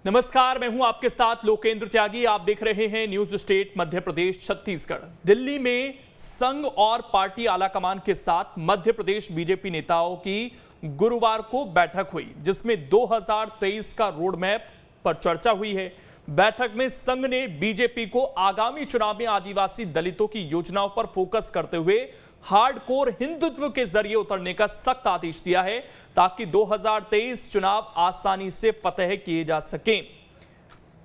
नमस्कार, मैं हूं आपके साथ लोकेंद्र त्यागी। आप देख रहे हैं न्यूज स्टेट मध्य प्रदेश छत्तीसगढ़। दिल्ली में संघ और पार्टी आलाकमान के साथ मध्य प्रदेश बीजेपी नेताओं की गुरुवार को बैठक हुई, जिसमें 2023 का रोड मैप पर चर्चा हुई है। बैठक में संघ ने बीजेपी को आगामी चुनाव में आदिवासी दलितों की योजनाओं पर फोकस करते हुए हार्डकोर हिंदुत्व के जरिए उतरने का सख्त आदेश दिया है, ताकि 2023 चुनाव आसानी से फतेह किए जा सकें।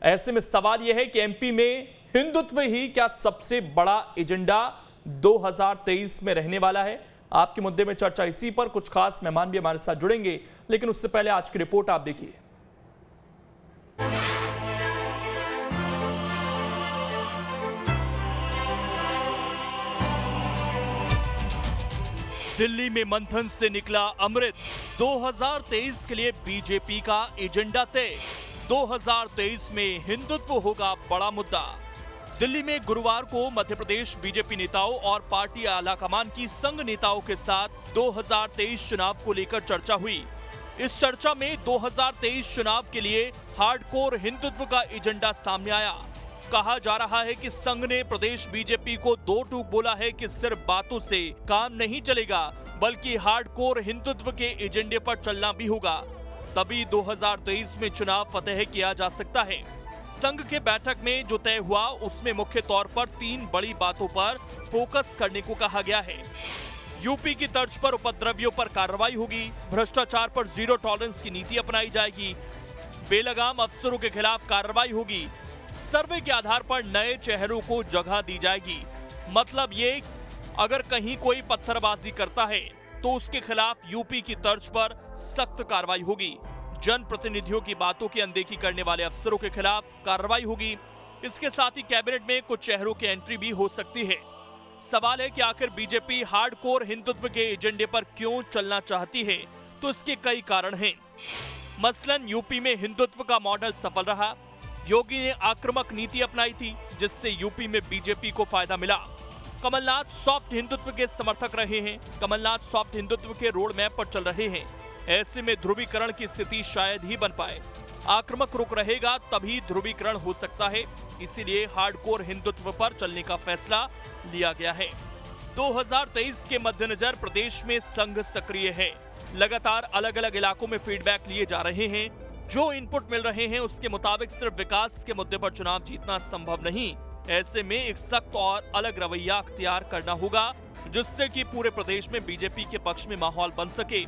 ऐसे में सवाल यह है कि एमपी में हिंदुत्व ही क्या सबसे बड़ा एजेंडा 2023 में रहने वाला है। आपके मुद्दे में चर्चा इसी पर कुछ खास मेहमान भी हमारे साथ जुड़ेंगे, लेकिन उससे पहले आज की रिपोर्ट आप देखिए। दिल्ली में मंथन से निकला अमृत। 2023 के लिए बीजेपी का एजेंडा तय। 2023 में हिंदुत्व होगा बड़ा मुद्दा। दिल्ली में गुरुवार को मध्य प्रदेश बीजेपी नेताओं और पार्टी आलाकमान की संघ नेताओं के साथ 2023 चुनाव को लेकर चर्चा हुई। इस चर्चा में 2023 चुनाव के लिए हार्डकोर हिंदुत्व का एजेंडा सामने आया। कहा जा रहा है कि संघ ने प्रदेश बीजेपी को दो टूक बोला है कि सिर्फ बातों से काम नहीं चलेगा, बल्कि हार्डकोर हिंदुत्व के एजेंडे पर चलना भी होगा, तभी 2023 में चुनाव फतेह किया जा सकता है। संघ के बैठक में जो तय हुआ उसमें मुख्य तौर पर 3 बड़ी बातों पर फोकस करने को कहा गया है। यूपी की तर्ज पर उपद्रवियों पर कार्रवाई होगी, भ्रष्टाचार पर जीरो टॉलरेंस की नीति अपनाई जाएगी, बेलगाम अफसरों के खिलाफ कार्रवाई होगी, सर्वे के आधार पर नए चेहरों को जगह दी जाएगी। मतलब ये, अगर कहीं कोई पत्थरबाजी करता है तो उसके खिलाफ यूपी की तर्ज पर सख्त कार्रवाई होगी। जनप्रतिनिधियों की बातों की अनदेखी करने वाले अफसरों के खिलाफ कार्रवाई होगी। इसके साथ ही कैबिनेट में कुछ चेहरों की एंट्री भी हो सकती है। सवाल है कि आखिर बीजेपी हार्डकोर हिंदुत्व के एजेंडे पर क्यों चलना चाहती है, तो इसके कई कारण हैं। मसलन यूपी में हिंदुत्व का मॉडल सफल रहा। योगी ने आक्रामक नीति अपनाई थी, जिससे यूपी में बीजेपी को फायदा मिला। कमलनाथ सॉफ्ट हिंदुत्व के समर्थक रहे हैं। कमलनाथ सॉफ्ट हिंदुत्व के रोड मैप पर चल रहे हैं। ऐसे में ध्रुवीकरण की स्थिति शायद ही बन पाए। आक्रामक रुख रहेगा तभी ध्रुवीकरण हो सकता है, इसीलिए हार्डकोर हिंदुत्व पर चलने का फैसला लिया गया है। 2023 के मद्देनजर प्रदेश में संघ सक्रिय है। लगातार अलग अलग इलाकों में फीडबैक लिए जा रहे हैं। जो इनपुट मिल रहे हैं उसके मुताबिक सिर्फ विकास के मुद्दे पर चुनाव जीतना संभव नहीं। ऐसे में एक सख्त और अलग रवैया अख्तियार करना होगा, जिससे कि पूरे प्रदेश में बीजेपी के पक्ष में माहौल बन सके।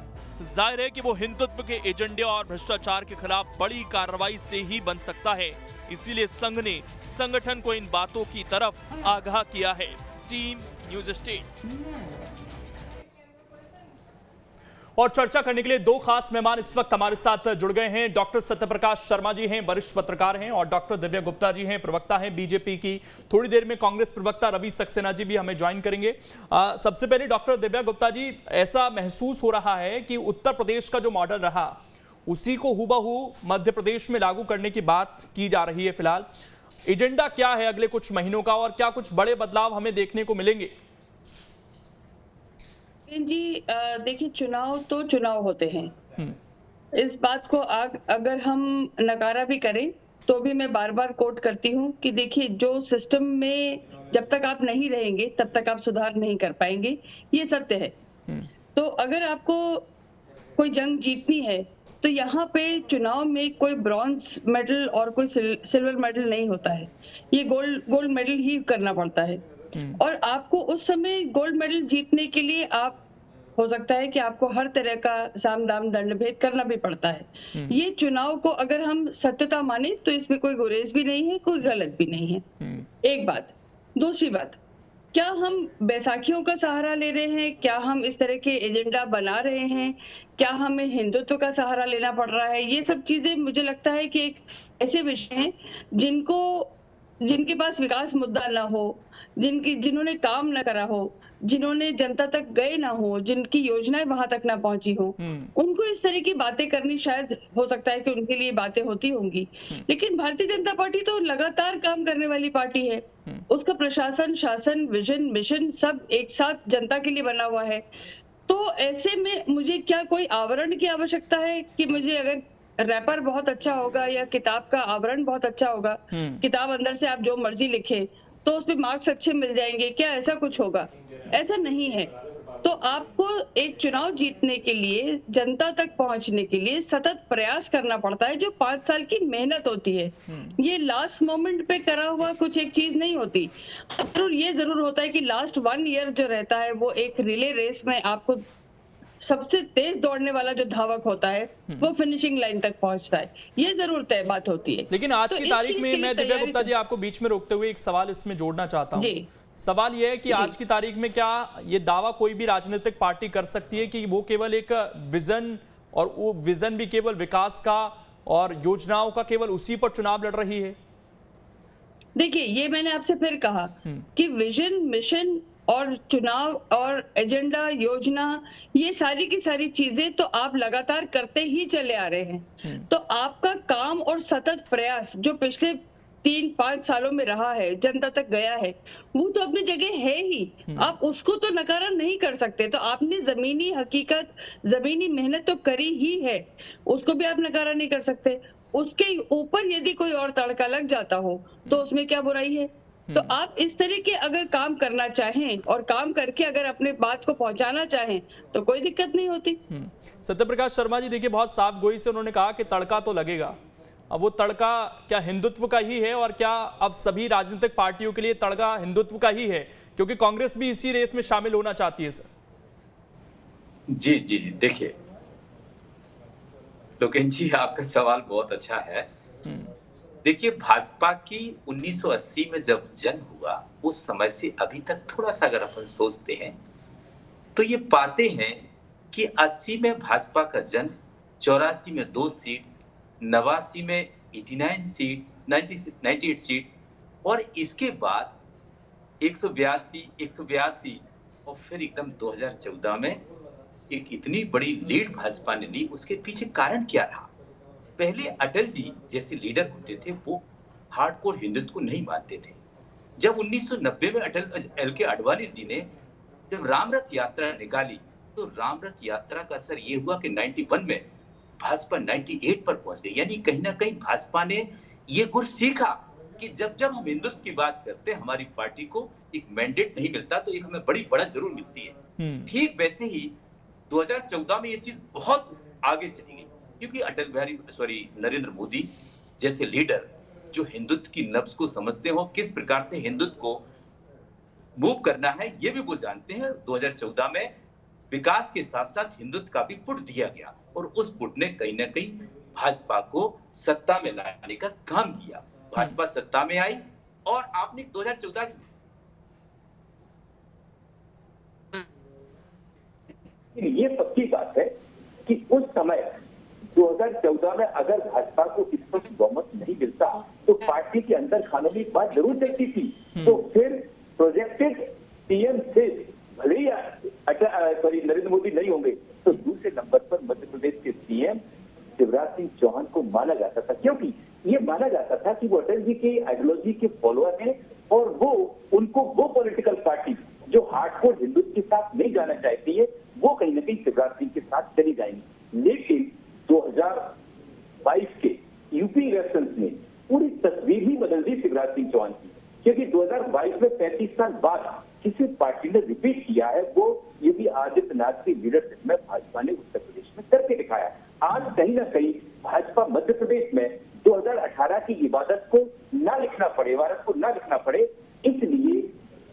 जाहिर है कि वो हिंदुत्व के एजेंडे और भ्रष्टाचार के खिलाफ बड़ी कार्रवाई से ही बन सकता है। इसीलिए संघ ने संगठन को इन बातों की तरफ आगाह किया है। Team news state. और चर्चा करने के लिए 2 खास मेहमान इस वक्त हमारे साथ जुड़ गए हैं। डॉक्टर सत्यप्रकाश शर्मा जी हैं, वरिष्ठ पत्रकार हैं, और डॉक्टर दिव्या गुप्ता जी हैं, प्रवक्ता हैं बीजेपी की। थोड़ी देर में कांग्रेस प्रवक्ता रवि सक्सेना जी भी हमें ज्वाइन करेंगे। सबसे पहले डॉक्टर दिव्या गुप्ता जी, ऐसा महसूस हो रहा है कि उत्तर प्रदेश का जो मॉडल रहा उसी को हूबहू मध्य प्रदेश में लागू करने की बात की जा रही है। फिलहाल एजेंडा क्या है अगले कुछ महीनों का, और क्या कुछ बड़े बदलाव हमें देखने को मिलेंगे? जी देखिए, चुनाव तो चुनाव होते हैं। इस बात को अगर हम नकारा भी करें तो भी मैं बार बार कोट करती हूँ कि देखिए, जो सिस्टम में जब तक आप नहीं रहेंगे तब तक आप सुधार नहीं कर पाएंगे, ये सत्य है। तो अगर आपको कोई जंग जीतनी है तो यहाँ पे चुनाव में कोई ब्रॉन्ज मेडल और कोई सिल्वर मेडल नहीं होता है, ये गोल्ड मेडल ही करना पड़ता है। और आपको उस समय गोल्ड मेडल जीतने के लिए आप हो सकता है कि आपको हर तरह का साम दाम दंड भेद करना भी पड़ता है। ये चुनाव को अगर हम सत्यता माने तो इसमें कोई गुरेज भी नहीं है, कोई गलत भी नहीं है। एक बात। दूसरी बात, क्या हम बैसाखियों का सहारा ले रहे हैं? क्या हम इस तरह के एजेंडा बना रहे हैं? क्या हमें हिंदुत्व का सहारा लेना पड़ रहा है? ये सब चीजें मुझे लगता है कि एक ऐसे विषय हैं जिनके पास विकास मुद्दा ना हो, जिन्होंने काम न करा हो, जिन्होंने जनता तक गए ना हो, जिनकी योजनाएं वहां तक ना पहुंची हो, उनको इस तरह की बातें करनी शायद हो सकता है कि उनके लिए बातें होती होंगी। लेकिन भारतीय जनता पार्टी तो लगातार काम करने वाली पार्टी है। उसका प्रशासन, शासन, विजन, मिशन सब एक साथ जनता के लिए बना हुआ है। तो ऐसे में मुझे क्या कोई आवरण की आवश्यकता है कि मुझे अगर रैपर बहुत अच्छा होगा या किताब का आवरण बहुत अच्छा होगा, किताब अंदर से आप जो मर्जी लिखे तो उस पे मार्क्स अच्छे मिल जाएंगे, क्या ऐसा कुछ होगा? ऐसा नहीं है। तो आपको एक चुनाव जीतने के लिए, जनता तक पहुंचने के लिए सतत प्रयास करना पड़ता है, जो 5 साल की मेहनत होती है। ये लास्ट मोमेंट पे करा हुआ कुछ एक चीज नहीं होती। जरूर ये जरूर होता है कि लास्ट 1 ईयर जो रहता है वो एक रिले रेस में आपको सबसे तेज दौड़ने वाला जो धावक होता है वो फिनिशिंग लाइन तक पहुंचता है, ये जरूर तय बात होती है। लेकिन आज तो की इस तारीख चीज में के लिए मैं दिव्या तैयारी गुप्ता जी आपको बीच में रोकते हुए एक सवाल इसमें जोड़ना चाहता हूँ। जी। सवाल यह है कि आज की तारीख में क्या ये दावा कोई भी राजनीतिक पार्टी कर सकती है कि वो केवल एक विजन, और वो विजन भी केवल विकास का और योजनाओं का, केवल उसी पर चुनाव लड़ रही है? देखिए, ये मैंने आपसे फिर कहा कि विजन, मिशन और चुनाव और एजेंडा, योजना, ये सारी की सारी चीजें तो आप लगातार करते ही चले आ रहे हैं। तो आपका काम और सतत प्रयास जो पिछले 3-5 सालों में रहा है, जनता तक गया है, वो तो अपनी जगह है ही। आप उसको तो नकारा नहीं कर सकते। तो आपने जमीनी हकीकत, जमीनी मेहनत तो करी ही है, उसको भी आप नकारा नहीं कर सकते। उसके ऊपर यदि कोई और तड़का लग जाता हो तो उसमें क्या बुराई है? तो आप इस तरह के अगर काम करना चाहें और काम करके अगर अपने बात को पहुंचाना चाहें तो कोई दिक्कत नहीं होती। सत्यप्रकाश शर्मा जी, देखिए बहुत साफ गोई से उन्होंने कहा कि तड़का तो लगेगा। अब वो तड़का क्या हिंदुत्व का ही है, और क्या अब सभी राजनीतिक पार्टियों के लिए तड़का हिंदुत्व का ही है? क्योंकि कांग्रेस भी इसी रेस में शामिल होना चाहती है। सर जी जी, देखिए लोकेन जी, आपका सवाल बहुत अच्छा है। देखिए, भाजपा की 1980 में जब जन्म हुआ, उस समय से अभी तक थोड़ा सा अगर अपन सोचते हैं तो ये पाते हैं कि 80 में भाजपा का जन्म, 84 में 2 सीट्स, 89 में 89 सीट्स, 98 सीट्स, और इसके बाद 182 और फिर एकदम 2014 में एक इतनी बड़ी लीड भाजपा ने ली। उसके पीछे कारण क्या रहा? पहले अटल जी जैसे लीडर होते थे, वो हार्डकोर हिंदुत्व को नहीं मानते थे। जब 1990 में एल के आडवाणी जी ने जब रामरथ यात्रा निकाली, तो रामरथ यात्रा का असर ये हुआ कि 91 में भाजपा 98 पर पहुंच गई। यानी कहीं ना कहीं भाजपा ने ये गुर सीखा कि जब जब हम हिंदुत्व की बात करते हैं, हमारी पार्टी को एक मैंडेट नहीं मिलता तो एक हमें बड़ी बढ़त जरूर मिलती है। ठीक वैसे ही 2014 में ये चीज बहुत आगे चली गई, क्योंकि नरेंद्र मोदी जैसे लीडर जो हिंदुत्व की नब्ज को समझते हो, किस प्रकार से हिंदुत्व को मूव करना है ये भी वो जानते हैं। 2014 में विकास के साथ साथ हिंदुत्व का भी पुट दिया गया, और उस पुट ने कहीं ना कहीं भाजपा को सत्ता में लाने का काम किया। भाजपा सत्ता में आई, और आपने 2014 ये पक्की बात है कि उस समय 2014 में अगर भाजपा को इस पर बहुमत नहीं मिलता तो पार्टी के अंदर खानों में एक बात जरूर चलती थी। तो फिर प्रोजेक्टेड पीएम से भले ही नरेंद्र मोदी नहीं होंगे, तो दूसरे नंबर पर मध्य प्रदेश के सीएम शिवराज सिंह चौहान को माना जाता था, क्योंकि ये माना जाता था कि वो अटल जी की आइडियोलॉजी के फॉलोअर हैं, और वो उनको वो पॉलिटिकल पार्टी जो हार्डकोर हिंदुत्व के साथ नहीं जाना चाहती है, वो कहीं ना कहीं शिवराज सिंह के साथ चली जाएंगी। लेकिन 2022 के यूपी इलेक्शंस ने पूरी तस्वीर ही बदल दी शिवराज सिंह चौहान की, क्योंकि 2022 में 35 साल बाद किसी पार्टी ने रिपीट किया है, वो योगी आदित्यनाथ की लीडरशिप में भाजपा ने उत्तर प्रदेश में करके दिखाया। आज कहीं ना कहीं भाजपा मध्य प्रदेश में 2018 की इबादत को ना लिखना पड़े, इबादत को ना लिखना पड़े, इसलिए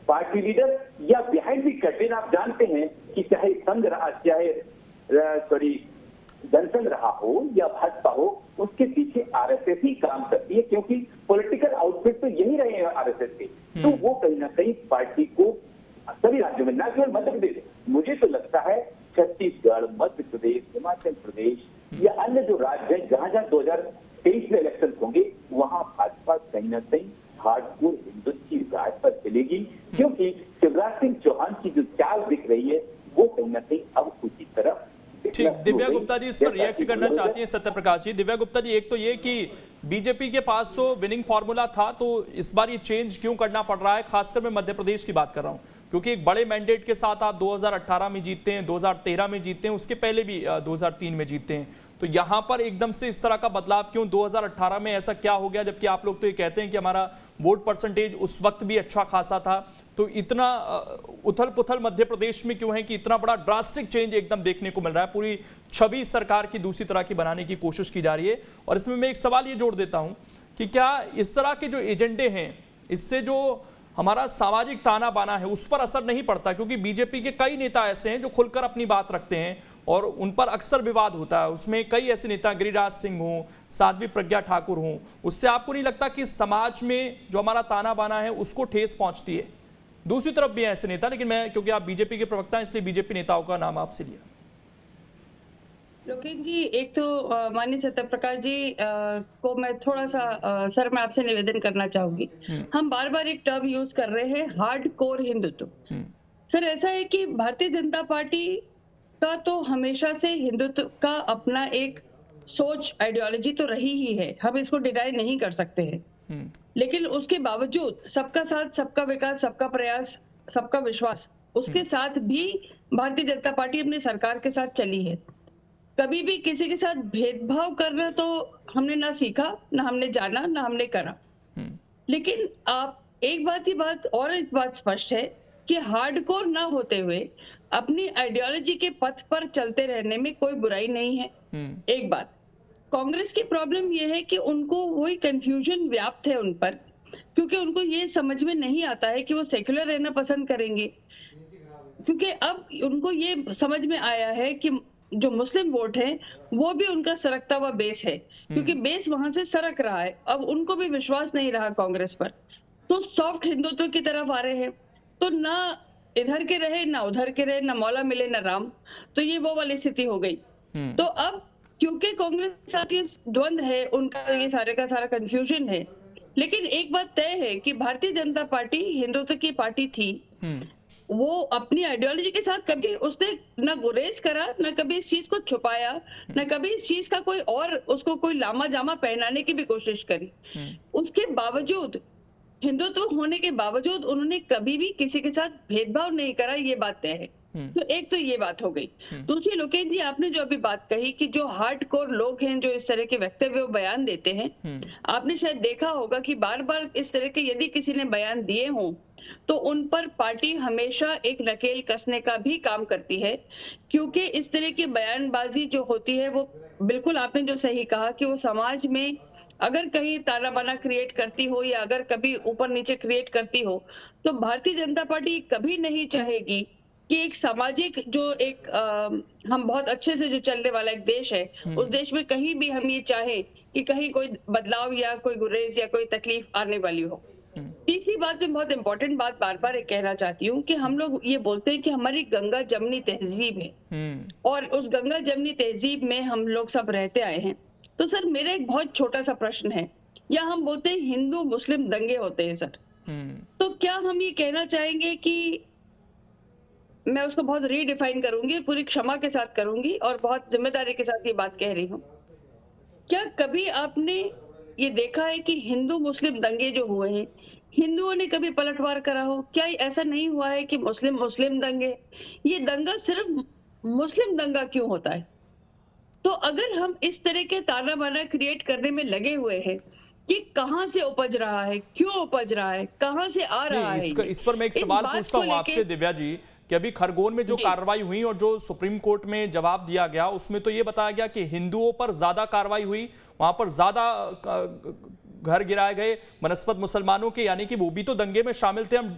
पार्टी लीडर या बिहाइंड दी कर्टेन आप जानते हैं कि चाहे संघ रहा, चाहे जनसंघ रहा हो या भाजपा हो, उसके पीछे आरएसएस ही काम करती है, क्योंकि पॉलिटिकल आउटफिट तो यही रहे हैं आरएसएस के। तो वो कहीं ना कहीं पार्टी को सभी राज्यों में, ना केवल मध्य प्रदेश, मुझे तो लगता है छत्तीसगढ़, मध्य प्रदेश, हिमाचल प्रदेश या अन्य जो राज्य हैं जहां जहां 2023 में इलेक्शन होंगे, वहां भाजपा कहीं ना कहीं हार्डकोर हिंदुत्व की राह पर चलेगी, क्योंकि शिवराज सिंह चौहान की जो चाल दिख रही है वो कहीं ना कहीं अब उसी तरफ। ठीक, दिव्या गुप्ता जी इस पर रिएक्ट करना चाहती हैं सत्यप्रकाश जी। दिव्या गुप्ता जी, एक तो ये कि बीजेपी के पास तो विनिंग फॉर्मूला था, तो इस बार ये चेंज क्यों करना पड़ रहा है? खासकर मैं मध्य प्रदेश की बात कर रहा हूँ, क्योंकि एक बड़े मैंडेट के साथ आप 2018 में जीतते हैं, 2013 में जीतते हैं, उसके पहले भी 2003 में जीतते हैं। तो यहाँ पर एकदम से इस तरह का बदलाव क्यों? 2018 में ऐसा क्या हो गया, जबकि आप लोग तो ये कहते हैं कि हमारा वोट परसेंटेज उस वक्त भी अच्छा खासा था, तो इतना उथल पुथल मध्य प्रदेश में क्यों है कि इतना बड़ा ड्रास्टिक चेंज एकदम देखने को मिल रहा है? पूरी छवि सरकार की दूसरी तरह की बनाने की कोशिश की जा रही है। और इसमें मैं एक सवाल ये जोड़ देता हूं कि क्या इस तरह के जो एजेंडे हैं, इससे जो हमारा सामाजिक ताना बाना है उस पर असर नहीं पड़ता? क्योंकि बीजेपी के कई नेता ऐसे हैं जो खुलकर अपनी बात रखते हैं और उन पर अक्सर विवाद होता है। उसमें कई ऐसे नेता, गिरिराज सिंह हों, साध्वी प्रज्ञा ठाकुर हों, उससे आपको नहीं लगता कि समाज में जो हमारा ताना बाना है उसको ठेस पहुंचती है? दूसरी तरफ भी हैं ऐसे नेता, लेकिन मैं, क्योंकि आप बीजेपी के प्रवक्ता हैं, इसलिए बीजेपी नेताओं का नाम आपसे लिया। लोकेश जी, एक तो माननीय सत्यप्रकाश जी को मैं थोड़ा सा सर मैं आपसे निवेदन करना चाहूंगी। हम बार बार एक टर्म यूज कर रहे हैं, हार्ड कोर हिंदुत्व। सर ऐसा है कि भारतीय जनता पार्टी का तो हमेशा से हिंदुत्व का अपना एक सोच, आइडियोलॉजी तो रही ही है, हम इसको डिनाई नहीं कर सकते हैं। लेकिन उसके बावजूद सबका साथ, सबका विकास, सबका प्रयास, सबका विश्वास, उसके साथ भी भारतीय जनता पार्टी अपनी सरकार के साथ चली है। कभी भी किसी के साथ भेदभाव करना तो हमने ना सीखा, ना हमने जाना, ना हमने करा। लेकिन आप एक बात स्पष्ट है कि हार्डकोर ना होते हुए अपनी आइडियोलॉजी के पथ पर चलते रहने में कोई बुराई नहीं है। एक बात, कांग्रेस की प्रॉब्लम यह है कि उनको वही कंफ्यूजन व्याप्त है उन पर, क्योंकि उनको ये समझ में नहीं आता है कि वो सेक्युलर रहना पसंद करेंगे, क्योंकि अब उनको ये समझ में आया है कि जो मुस्लिम वोट है वो भी उनका सरकता हुआ बेस है, क्योंकि बेस वहां से सरक रहा है। अब उनको भी विश्वास नहीं रहा कांग्रेस पर, तो सॉफ्ट हिंदुत्व की तरफ आ रहे हैं। तो ना इधर के रहे, ना उधर के रहे, ना मौला मिले ना राम, तो ये वो वाली स्थिति हो गई। तो अब क्योंकि कांग्रेस के साथ ये द्वंद है, उनका ये सारे का सारा कंफ्यूजन है। लेकिन एक बात तय है कि भारतीय जनता पार्टी हिंदुत्व की पार्टी थी। वो अपनी आइडियोलॉजी के साथ कभी उसने ना गुरेज करा, ना कभी इस चीज को छुपाया, ना कभी इस चीज का कोई और उसको कोई लामा जामा पहनाने की भी कोशिश करी। उसके बावजूद, हिंदुत्व होने के बावजूद उन्होंने कभी भी किसी के साथ भेदभाव नहीं करा, ये बात तय है। तो एक तो ये बात हो गई। दूसरी, लोकेश जी आपने जो अभी बात कही कि जो हार्डकोर लोग हैं जो इस तरह के वक्तव्य वो बयान देते हैं, आपने शायद देखा होगा कि बार बार इस तरह के यदि किसी ने बयान दिए हों तो उन पर पार्टी हमेशा एक नकेल कसने का भी काम करती है, क्योंकि इस तरह की बयानबाजी जो होती है वो बिल्कुल आपने जो सही कहा कि वो समाज में अगर कहीं ताना बाना क्रिएट करती हो या अगर कभी ऊपर नीचे क्रिएट करती हो, तो भारतीय जनता पार्टी कभी नहीं चाहेगी कि एक सामाजिक जो एक हम बहुत अच्छे से जो चलने वाला एक देश है, उस देश में कहीं भी हम ये चाहे कि कहीं कोई बदलाव या कोई गुरेज या कोई तकलीफ आने वाली हो। तीसरी बात में बहुत इंपॉर्टेंट बात बार बार एक कहना चाहती हूँ कि हम लोग ये बोलते हैं कि हमारी गंगा जमनी तहजीब है और उस गंगा जमनी तहजीब में हम लोग सब रहते आए हैं। तो सर मेरा एक बहुत छोटा सा प्रश्न है, या हम बोलते हैं हिंदू मुस्लिम दंगे होते हैं सर, तो क्या हम ये कहना चाहेंगे कि, मैं उसको बहुत रीडिफाइन करूंगी, पूरी क्षमा के साथ करूंगी और बहुत जिम्मेदारी के साथ ये बात कह रही हूँ, क्या कभी आपने ये देखा है कि हिंदू मुस्लिम दंगे जो हुए हैं, हिंदुओं ने कभी पलटवार करा हो? क्या ऐसा नहीं हुआ है कि मुस्लिम मुस्लिम दंगे, ये दंगा सिर्फ मुस्लिम दंगा क्यों होता है? तो अगर हम इस तरह के ताना बाना क्रिएट करने में लगे हुए हैं कि कहां से उपज रहा है, क्यों उपज रहा है, कहां से आ रहा है, इस पर मैं एक सवाल पूछता हूं आपसे दिव्या जी कि अभी खरगोन में जो कार्रवाई हुई और जो सुप्रीम कोर्ट में जवाब दिया गया, उसमें तो ये बताया गया कि हिंदुओं पर ज्यादा कार्रवाई हुई, वहां पर ज्यादा घर गिराए गए बनस्पत मुसलमानों के, यानी कि वो भी तो दंगे में शामिल थे। हम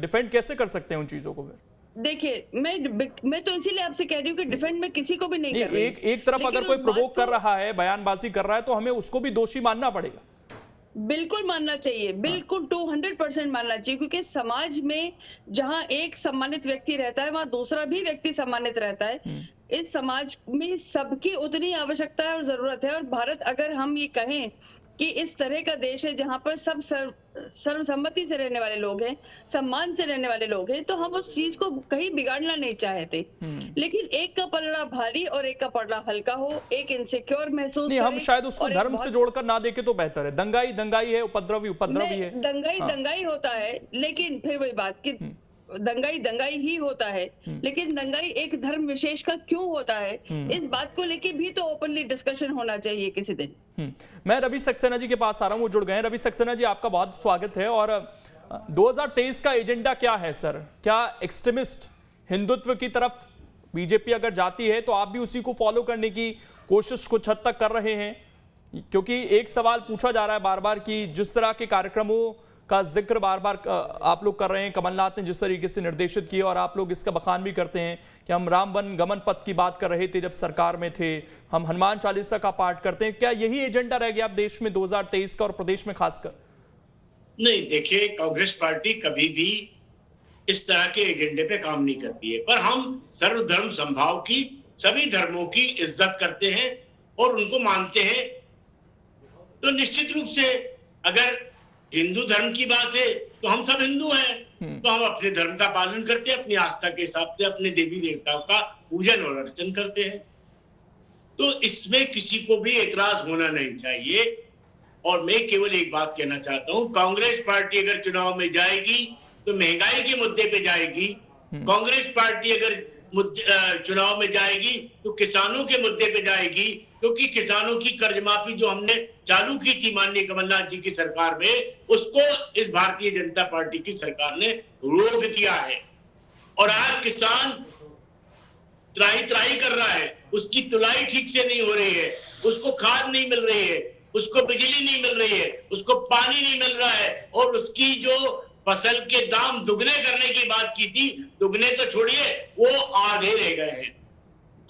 डिफेंड कैसे कर सकते हैं उन चीजों को? फिर देखिए, मैं तो इसीलिए आपसे कह रही हूँ कि डिफेंड में किसी को भी नहीं कर रही। एक तरफ अगर कोई प्रोवोक कर रहा है, बयानबाजी कर रहा है, तो हमें उसको भी दोषी मानना पड़ेगा। बिल्कुल मानना चाहिए, बिल्कुल 200% मानना चाहिए, क्योंकि समाज में जहां एक सम्मानित व्यक्ति रहता है वहां दूसरा भी व्यक्ति सम्मानित रहता है। इस समाज में सबकी उतनी आवश्यकता है और जरूरत है। और भारत, अगर हम ये कहें कि इस तरह का देश है जहां पर सब सर्वसम्मति से रहने वाले लोग हैं, सम्मान से रहने वाले लोग हैं, तो हम उस चीज को कहीं बिगाड़ना नहीं चाहते। लेकिन एक का पलड़ा भारी और एक का पलड़ा हल्का हो, एक इनसिक्योर महसूस नहीं, हम शायद उसको धर्म से जोड़कर ना देखे तो बेहतर है। दंगाई दंगाई है, उपद्रवी उपद्रवी है, दंगाई दंगाई होता है, लेकिन फिर वही बात कि दंगाई दंगाई ही होता है, लेकिन दंगाई एक धर्म विशेष का क्यों होता है, इस बात को लेके भी तो ओपनली डिस्कशन होना चाहिए किसी दिन। मैं रवि सक्सेना जी के पास आ रहा हूं, वो जुड़ गए हैं। रवि सक्सेना जी, आपका बहुत स्वागत है। और 2023 का एजेंडा क्या है सर? क्या एक्सट्रीमिस्ट हिंदुत्व की तरफ बीजेपी अगर जाती है तो आप भी उसी को फॉलो करने की कोशिश कुछ हद तक कर रहे हैं? क्योंकि एक सवाल पूछा जा रहा है बार बार कि जिस तरह के कार्यक्रमों का जिक्र बार बार आप लोग कर रहे हैं, कमलनाथ ने जिस तरीके से निर्देशित किए, और आप लोग इसका बखान भी करते हैं कि हम राम वन गमन पथ की बात कर रहे थे जब सरकार में थे, हम हनुमान चालीसा का पाठ करते हैं, क्या यही एजेंडा रह गया आप देश में 2023 का, और प्रदेश में खासकर? नहीं, देखिए, कांग्रेस पार्टी कभी भी इस तरह के एजेंडे पे काम नहीं करती है, पर हम सर्वधर्म समभाव की, सभी धर्मों की इज्जत करते हैं और उनको मानते हैं। तो निश्चित रूप से अगर हिंदू धर्म की बात है तो हम सब हिंदू हैं, तो हम अपने धर्म का पालन करते हैं, अपनी आस्था के हिसाब से अपने देवी देवताओं का पूजन और अर्चन करते हैं। तो इसमें किसी को भी एतराज होना नहीं चाहिए। और मैं केवल एक बात कहना चाहता हूं, कांग्रेस पार्टी अगर चुनाव में जाएगी तो महंगाई के मुद्दे पे जाएगी। कांग्रेस पार्टी अगर चुनाव में जाएगी तो किसानों के मुद्दे पे जाएगी, क्योंकि किसानों की कर्ज माफी जो हमने चालू की थी माननीय कमलनाथ जी की सरकार में, उसको इस भारतीय जनता पार्टी की सरकार ने रोक दिया है। और आज किसान त्राही त्राही कर रहा है, उसकी तुलाई ठीक से नहीं हो रही है, उसको खाद नहीं मिल रही है, उसको बिजली नहीं मिल रही है, उसको पानी नहीं मिल रहा है, और उसकी जो फसल के दाम दुगने करने की बात की थी, दुगने तो छोड़िए, वो आधे रह गए हैं।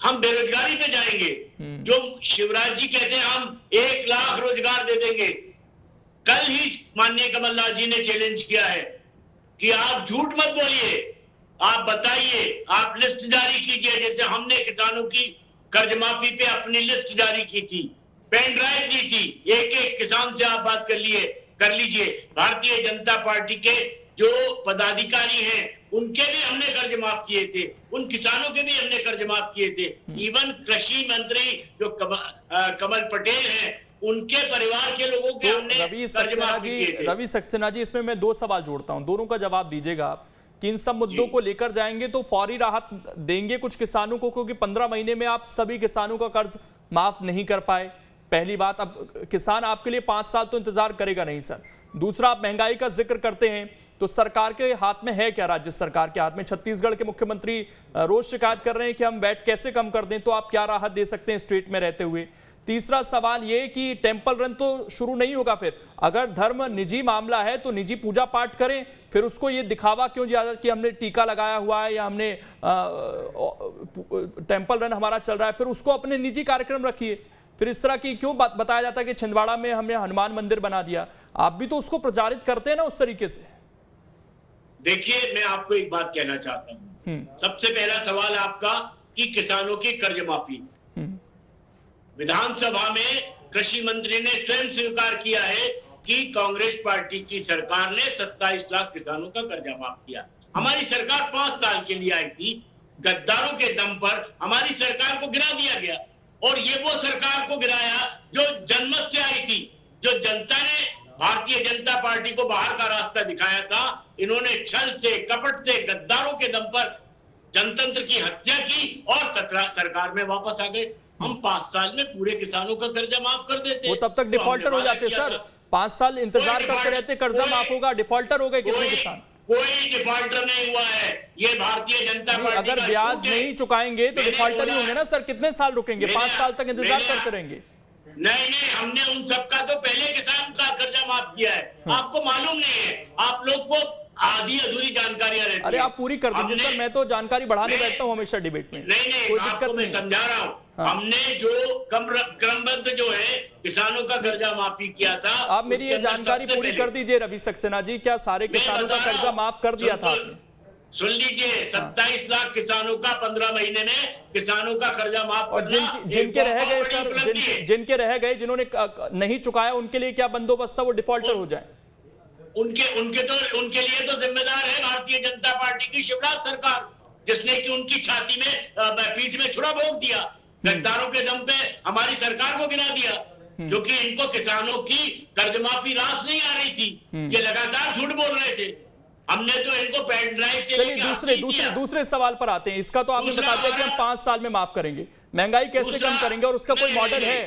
हम बेरोजगारी पे जाएंगे, जो शिवराज जी कहते हैं हम 1 लाख रोजगार दे देंगे। कल ही माननीय कमलनाथ जी ने चैलेंज किया है कि आप झूठ मत बोलिए, आप बताइए, आप लिस्ट जारी कीजिए, जैसे हमने किसानों की कर्ज माफी पे अपनी लिस्ट जारी की थी, पेन ड्राइव दी थी, एक एक किसान से आप बात कर लीजिए। भारतीय जनता पार्टी के जो पदाधिकारी हैं उनके भी हमने कर्ज माफ किए थे, उन किसानों के भी हमने कर्ज माफ किए थे। इवन कृषि मंत्री जो कमल पटेल हैं, उनके परिवार के लोगों के हमने कर्ज माफ किए थे। रवि सक्सेना जी, इसमें मैं 2 सवाल जोड़ता हूं, दोनों का जवाब दीजिएगा आप कि इन सब मुद्दों को लेकर जाएंगे तो फौरी राहत देंगे कुछ किसानों को, क्योंकि 15 महीने में आप सभी किसानों का कर्ज माफ नहीं कर पाए, पहली बात। अब किसान आपके लिए 5 साल तो इंतजार करेगा नहीं सर। दूसरा, आप महंगाई का जिक्र करते हैं तो सरकार के हाथ में है क्या? राज्य सरकार के हाथ में। छत्तीसगढ़ के मुख्यमंत्री रोज शिकायत कर रहे हैं कि हम वैट कैसे कम कर दें, तो आप क्या राहत दे सकते हैं स्टेट में रहते हुए? तीसरा सवाल ये कि टेम्पल रन तो शुरू नहीं होगा फिर, अगर धर्म निजी मामला है तो निजी पूजा पाठ करें, फिर उसको ये दिखावा क्यों ज्यादा कि हमने टीका लगाया हुआ है या हमने टेम्पल रन हमारा चल रहा है, फिर उसको अपने निजी कार्यक्रम रखिए। फिर इस तरह की क्यों बताया जाता है कि छिंदवाड़ा में हमने हनुमान मंदिर बना दिया? आप भी तो उसको प्रचारित करते हैं ना उस तरीके से। देखिए, मैं आपको एक बात कहना चाहता हूं। सबसे पहला सवाल आपका कि किसानों की कर्ज माफी, विधानसभा में कृषि मंत्री ने स्वयं स्वीकार किया है कि कांग्रेस पार्टी की सरकार ने 27 लाख किसानों का कर्जा माफ किया। हमारी सरकार 5 साल के लिए आई थी, गद्दारों के दम पर हमारी सरकार को गिरा दिया गया, और ये वो सरकार को गिराया जो जनमत से आई थी, जो जनता ने भारतीय जनता पार्टी को बाहर का रास्ता दिखाया था। इन्होंने छल से, कपट से, गद्दारों के दम पर जनतंत्र की हत्या की और सरकार में वापस आ गए। हम 5 साल में पूरे किसानों का कर्जा माफ कर देते। वो तब तक डिफॉल्टर हो जाते सर, 5 साल इंतजार करते रहते, कर्जा माफ होगा, डिफॉल्टर हो गए कितने किसान? कोई डिफॉल्टर नहीं हुआ है, ये भारतीय जनता पार्टी अगर ब्याज नहीं चुकाएंगे तो डिफॉल्टर ही होंगे ना सर। कितने साल रुकेंगे? 5 साल तक इंतजार करते रहेंगे? नहीं, हमने उन सबका तो पहले किसान का कर्जा माफ किया है। आपको मालूम नहीं है, आप लोग को आधी अधूरी जानकारियां रहती है। अरे आप पूरी कर दीजिए सर, मैं तो जानकारी बढ़ाने बैठता हूँ हमेशा डिबेट में। नहीं, कोई दिक्कत नहीं, समझा रहा हूँ। हमने जो क्रमबद्ध जो है किसानों का कर्जा माफी किया था, आप मेरी ये जानकारी पूरी कर दीजिए रवि सक्सेना जी, क्या सारे किसानों का कर्जा माफ कर दिया था आपने? सुन लीजिए, 27 लाख किसानों का 15 महीने में किसानों का कर्जा माफ और जिनके रह गए सर, जिनके रह गए, जिन्होंने नहीं चुकाया, उनके लिए क्या बंदोबस्त था वो डिफॉल्टर हो जाए? उनके लिए तो जिम्मेदार है भारतीय जनता पार्टी की शिवराज सरकार, जिसने कि उनकी छाती में पीठ में छुरा भोंक दिया, गद्दारों के दम पे हमारी सरकार को गिरा दिया, जो कि इनको किसानों की कर्ज माफी रास नहीं आ रही थी। ये लगातार झूठ बोल रहे थे। हमने तो इनको पेन ड्राइव से चलिए लेके हर चीज दिया। दूसरे सवाल पर आते हैं। इसका तो आपने दूसरा बता दिया कि हम 5 साल में माफ करेंगे, महंगाई कैसे कम करेंगे और उसका कोई मॉडल है?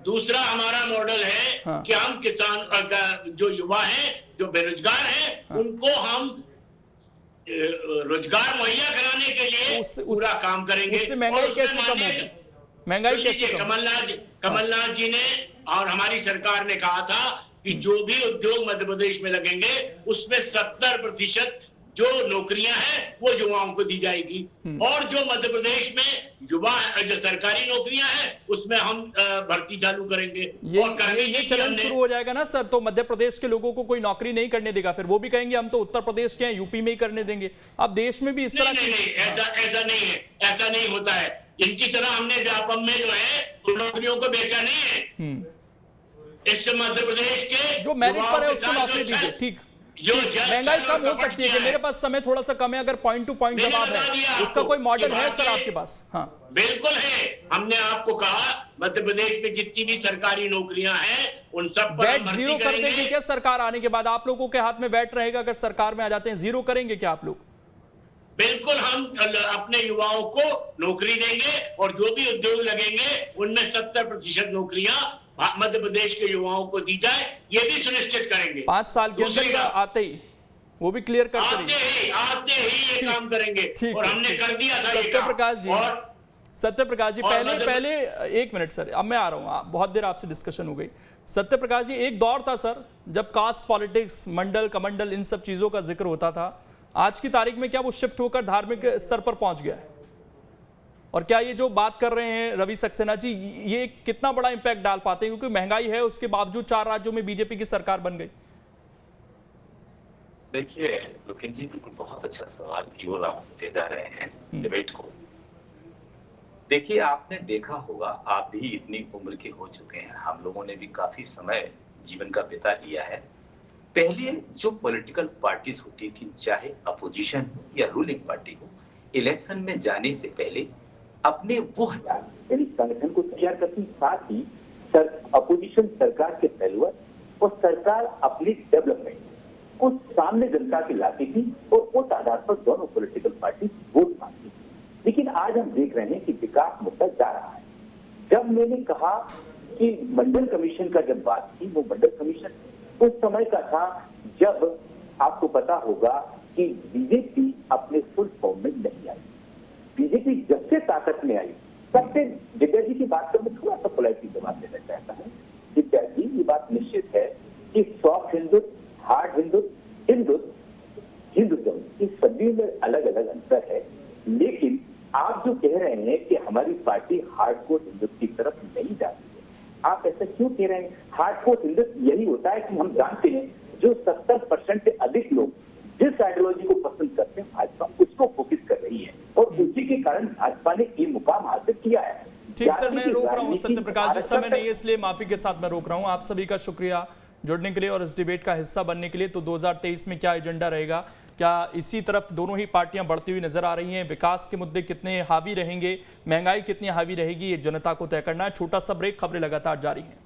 दूसरा हमारा मॉडल है हाँ। कि हम किसान जो युवा हैं, जो बेरोजगार हैं, हाँ। उनको हम रोजगार मुहैया कराने के लिए पूरा काम करेंगे। उससे महंगाई कैसे कम होगी? महंगाई कैसे कम? कमलनाथ जी ने और हमारी सरकार ने कहा था कि जो भी उद्योग मध्य प्रदेश में लगेंगे उसमें 70% जो नौकरियां हैं वो युवाओं को दी जाएगी, और जो मध्य प्रदेश में युवा जो सरकारी नौकरियां हैं उसमें हम भर्ती चालू करेंगे। ये चलन शुरू हो जाएगा ना सर, तो मध्य प्रदेश के लोगों को कोई नौकरी नहीं करने देगा, फिर वो भी कहेंगे हम तो उत्तर प्रदेश के हैं, यूपी में ही करने देंगे। अब देश में भी इस तरह नहीं, ऐसा नहीं है, ऐसा नहीं होता है। इनकी तरह हमने व्यापम में जो है नौकरियों को बेचा नहीं है। इससे मध्य प्रदेश के जो मेरिट पर है उसको नौकरी दीजिए, ठीक। महंगाई कम हो सकती है कि मेरे पास समय थोड़ा सा कम है, अगर पॉइंट टू पॉइंट जवाब है, उसका कोई मॉडल है सर आपके पास? हाँ बिल्कुल है। हमने आपको कहा मध्य प्रदेश में जितनी भी सरकारी नौकरियां हैं उन सब पर वैट जीरो कर देंगे क्या सरकार आने के बाद? आप लोगों के हाथ में वैट रहेगा अगर सरकार में आ जाते हैं, जीरो करेंगे क्या आप लोग? बिल्कुल, हम अपने युवाओं को नौकरी देंगे और जो भी उद्योग लगेंगे उनमें 70% नौकरियां मध्य प्रदेश के युवाओं को दी जाए, ये भी सुनिश्चित करेंगे। 5 साल के अंदर आते ही वो भी क्लियर करते आते ही ये काम करेंगे और हमने कर दिया था। सत्यप्रकाश जी पहले 1 मिनट सर, अब मैं आ रहा हूँ, बहुत देर आपसे डिस्कशन हो गई। सत्यप्रकाश जी, एक दौर था सर जब कास्ट पॉलिटिक्स, मंडल कमंडल, इन सब चीजों का जिक्र होता था। आज की तारीख में क्या वो शिफ्ट होकर धार्मिक स्तर पर पहुंच गया है? और क्या ये जो बात कर रहे हैं रवि सक्सेना जी, ये कितना बड़ा इंपैक्ट डाल पाते हैं? क्योंकि महंगाई है, उसके बावजूद 4 राज्यों में बीजेपी की सरकार बन गई। देखिए लोकेश जी, बिल्कुल बहुत अच्छा सवाल की ओर आप ले जा रहे हैं डिबेट को। देखिए, आपने देखा होगा, आप भी इतनी उम्र के हो चुके हैं, हम लोगों ने भी काफी समय जीवन का बिता लिया है। पहले जो पॉलिटिकल पार्टीज होती थी, चाहे अपोजिशन हो या रूलिंग पार्टी हो, इलेक्शन में जाने से पहले अपने वो संगठन को तैयार करती, साथ ही अपोजिशन सरकार के पहलुओं और सरकार अपनी डेवलपमेंट को सामने जनता के लाती थी और उस आधार पर दोनों पॉलिटिकल पार्टी वोट मांगती थी। लेकिन आज हम देख रहे हैं कि विकास मुद्दा जा रहा है। जब मैंने कहा कि मंडल कमीशन का जब बात की, वो मंडल कमीशन उस समय का था जब आपको पता होगा कि बीजेपी अपने फुल फॉर्म में नहीं आई। बीजेपी जब से ताकत में आई, तब से दिव्या जी की बात पर मैं थोड़ा सा पोलाइटली जवाब देना चाहता हूँ। दिव्या जी, ये बात निश्चित है कि सॉफ्ट हिंदुत्व, हार्ड हिंदुत्व, इस सभी में अलग अलग अंतर है। लेकिन आप जो कह रहे हैं कि हमारी पार्टी हार्डकोर हिंदुत्व की तरफ नहीं जाती है, आप ऐसा क्यों कह रहे हैं? हार्डकोर हिंदुत्व यही होता है कि हम जानते हैं जो 70% से अधिक लोग जिस आइडियोलॉजी को पसंद करते हैं, भाजपा उसको फोकस कर रही है और उसी के कारण भाजपा ने ये मुकाम हासिल किया है। ठीक सर, मैं रोक रहा हूँ सत्यप्रकाश जी, समय नहीं है इसलिए माफी के साथ मैं रोक रहा हूँ। आप सभी का शुक्रिया जुड़ने के लिए और इस डिबेट का हिस्सा बनने के लिए। तो 2023 में क्या एजेंडा रहेगा, क्या इसी तरफ दोनों ही पार्टियां बढ़ती हुई नजर आ रही हैं? विकास के मुद्दे कितने हावी रहेंगे, महंगाई कितनी हावी रहेगी, ये जनता को तय करना है। छोटा सा ब्रेक, खबरें लगातार जारी हैं।